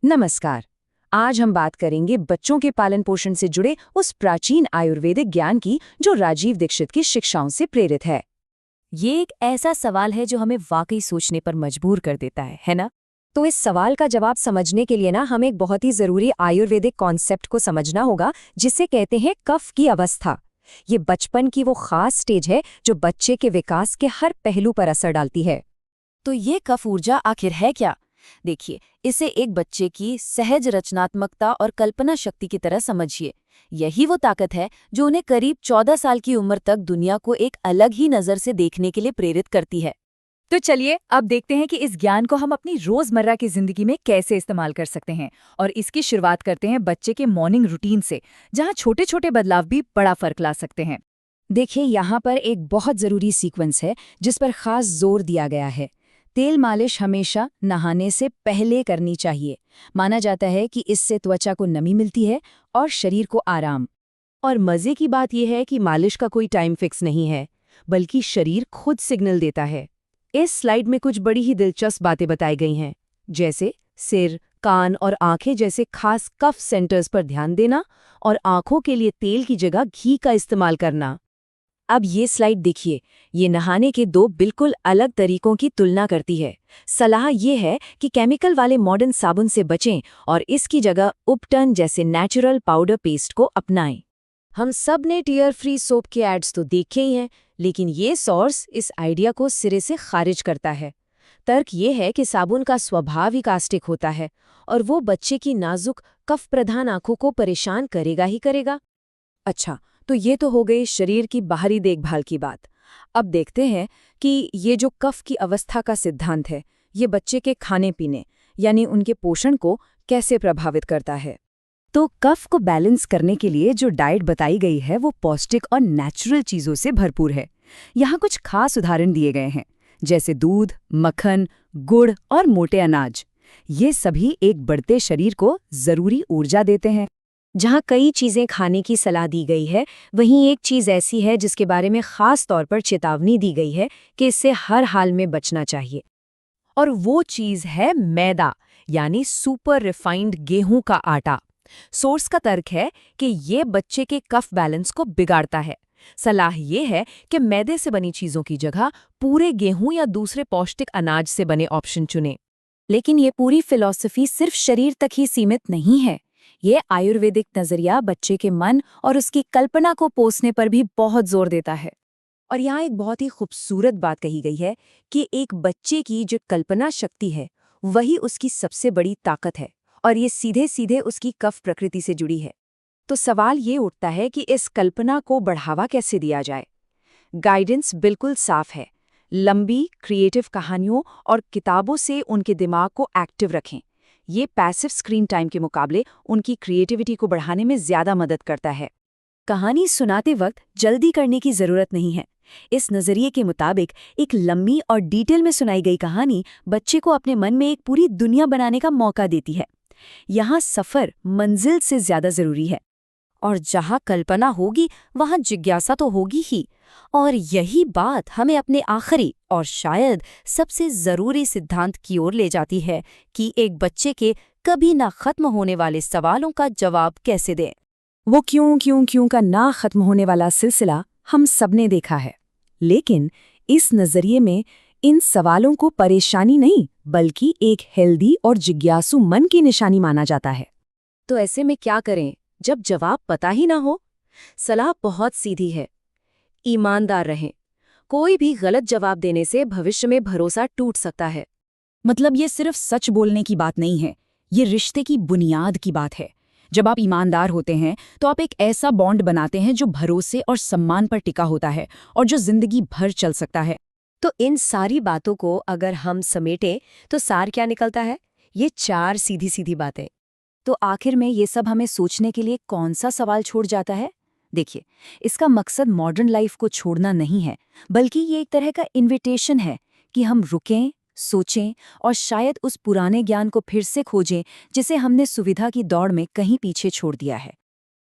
नमस्कार। आज हम बात करेंगे बच्चों के पालन पोषण से जुड़े उस प्राचीन आयुर्वेदिक ज्ञान की जो राजीव दीक्षित की शिक्षाओं से प्रेरित है। ये एक ऐसा सवाल है जो हमें वाकई सोचने पर मजबूर कर देता है ना? तो इस सवाल का जवाब समझने के लिए हमें एक बहुत ही जरूरी आयुर्वेदिक कॉन्सेप्ट को समझना होगा, जिसे कहते हैं कफ की अवस्था। ये बचपन की वो खास स्टेज है जो बच्चे के विकास के हर पहलू पर असर डालती है। तो ये कफ ऊर्जा आखिर है क्या? देखिए, इसे एक बच्चे की सहज रचनात्मकता और कल्पना शक्ति की तरह समझिए। यही वो ताकत है जो उन्हें करीब 14 साल की उम्र तक दुनिया को एक अलग ही नजर से देखने के लिए प्रेरित करती है। तो चलिए अब देखते हैं कि इस ज्ञान को हम अपनी रोजमर्रा की जिंदगी में कैसे इस्तेमाल कर सकते हैं। और इसकी शुरुआत करते हैं बच्चे के मॉर्निंग रूटीन से, जहां छोटे छोटे बदलाव भी बड़ा फर्क ला सकते हैं। देखिए, यहाँ पर एक बहुत जरूरी सीक्वेंस है जिस पर खास जोर दिया गया है। तेल मालिश हमेशा नहाने से पहले करनी चाहिए। माना जाता है कि इससे त्वचा को नमी मिलती है और शरीर को आराम। और मजे की बात यह है कि मालिश का कोई टाइम फिक्स नहीं है, बल्कि शरीर खुद सिग्नल देता है। इस स्लाइड में कुछ बड़ी ही दिलचस्प बातें बताई गई हैं, जैसे सिर, कान और आंखें जैसे खास कफ सेंटर्स पर ध्यान देना और आंखों के लिए तेल की जगह घी का इस्तेमाल करना। अब ये स्लाइड देखिए, ये नहाने के दो बिल्कुल अलग तरीकों की तुलना करती है। सलाह ये है कि केमिकल वाले मॉडर्न साबुन से बचें और इसकी जगह उपटन जैसे नेचुरल पाउडर पेस्ट को अपनाएं। हम सब ने टीयर फ्री सोप के एड्स तो देखे ही हैं, लेकिन ये सोर्स इस आइडिया को सिरे से खारिज करता है। तर्क ये है कि साबुन का स्वभाव ही कास्टिक होता है और वो बच्चे की नाजुक कफ प्रधान आंखों को परेशान करेगा ही करेगा। अच्छा, तो ये तो हो गई शरीर की बाहरी देखभाल की बात। अब देखते हैं कि ये जो कफ की अवस्था का सिद्धांत है, ये बच्चे के खाने पीने यानी उनके पोषण को कैसे प्रभावित करता है। तो कफ को बैलेंस करने के लिए जो डाइट बताई गई है वो पौष्टिक और नेचुरल चीज़ों से भरपूर है। यहाँ कुछ खास उदाहरण दिए गए हैं, जैसे दूध, मक्खन, गुड़ और मोटे अनाज। ये सभी एक बढ़ते शरीर को ज़रूरी ऊर्जा देते हैं। जहाँ कई चीज़ें खाने की सलाह दी गई है, वहीं एक चीज़ ऐसी है जिसके बारे में ख़ास तौर पर चेतावनी दी गई है कि इससे हर हाल में बचना चाहिए। और वो चीज़ है मैदा, यानी सुपर रिफाइंड गेहूं का आटा। सोर्स का तर्क है कि ये बच्चे के कफ बैलेंस को बिगाड़ता है। सलाह ये है कि मैदे से बनी चीज़ों की जगह पूरे गेहूं या दूसरे पौष्टिक अनाज से बने ऑप्शन चुनें। लेकिन ये पूरी फिलॉसफी सिर्फ शरीर तक ही सीमित नहीं है। ये आयुर्वेदिक नजरिया बच्चे के मन और उसकी कल्पना को पोसने पर भी बहुत जोर देता है। और यहाँ एक बहुत ही खूबसूरत बात कही गई है कि एक बच्चे की जो कल्पना शक्ति है वही उसकी सबसे बड़ी ताकत है, और ये सीधे सीधे उसकी कफ प्रकृति से जुड़ी है। तो सवाल ये उठता है कि इस कल्पना को बढ़ावा कैसे दिया जाए। गाइडेंस बिल्कुल साफ है। लंबी क्रिएटिव कहानियों और किताबों से उनके दिमाग को एक्टिव रखें। ये पैसिव स्क्रीन टाइम के मुकाबले उनकी क्रिएटिविटी को बढ़ाने में ज़्यादा मदद करता है। कहानी सुनाते वक्त जल्दी करने की ज़रूरत नहीं है। इस नज़रिए के मुताबिक एक लंबी और डिटेल में सुनाई गई कहानी बच्चे को अपने मन में एक पूरी दुनिया बनाने का मौका देती है। यहाँ सफ़र मंजिल से ज़्यादा ज़रूरी है। और जहाँ कल्पना होगी वहाँ जिज्ञासा तो होगी ही। और यही बात हमें अपने आखिरी और शायद सबसे ज़रूरी सिद्धांत की ओर ले जाती है कि एक बच्चे के कभी ना खत्म होने वाले सवालों का जवाब कैसे दें। वो क्यों का ना खत्म होने वाला सिलसिला हम सबने देखा है, लेकिन इस नज़रिए में इन सवालों को परेशानी नहीं बल्कि एक हेल्दी और जिज्ञासु मन की निशानी माना जाता है। तो ऐसे में क्या करें जब जवाब पता ही ना हो? सलाह बहुत सीधी है, ईमानदार रहें। कोई भी गलत जवाब देने से भविष्य में भरोसा टूट सकता है। मतलब ये सिर्फ सच बोलने की बात नहीं है, ये रिश्ते की बुनियाद की बात है। जब आप ईमानदार होते हैं तो आप एक ऐसा बॉन्ड बनाते हैं जो भरोसे और सम्मान पर टिका होता है और जो जिंदगी भर चल सकता है। तो इन सारी बातों को अगर हम समेटें तो सार क्या निकलता है? ये 4 सीधी सीधी बातें। तो आखिर में ये सब हमें सोचने के लिए कौन सा सवाल छोड़ जाता है? देखिए, इसका मकसद मॉडर्न लाइफ को छोड़ना नहीं है, बल्कि ये एक तरह का इन्विटेशन है कि हम रुकें, सोचें और शायद उस पुराने ज्ञान को फिर से खोजें जिसे हमने सुविधा की दौड़ में कहीं पीछे छोड़ दिया है।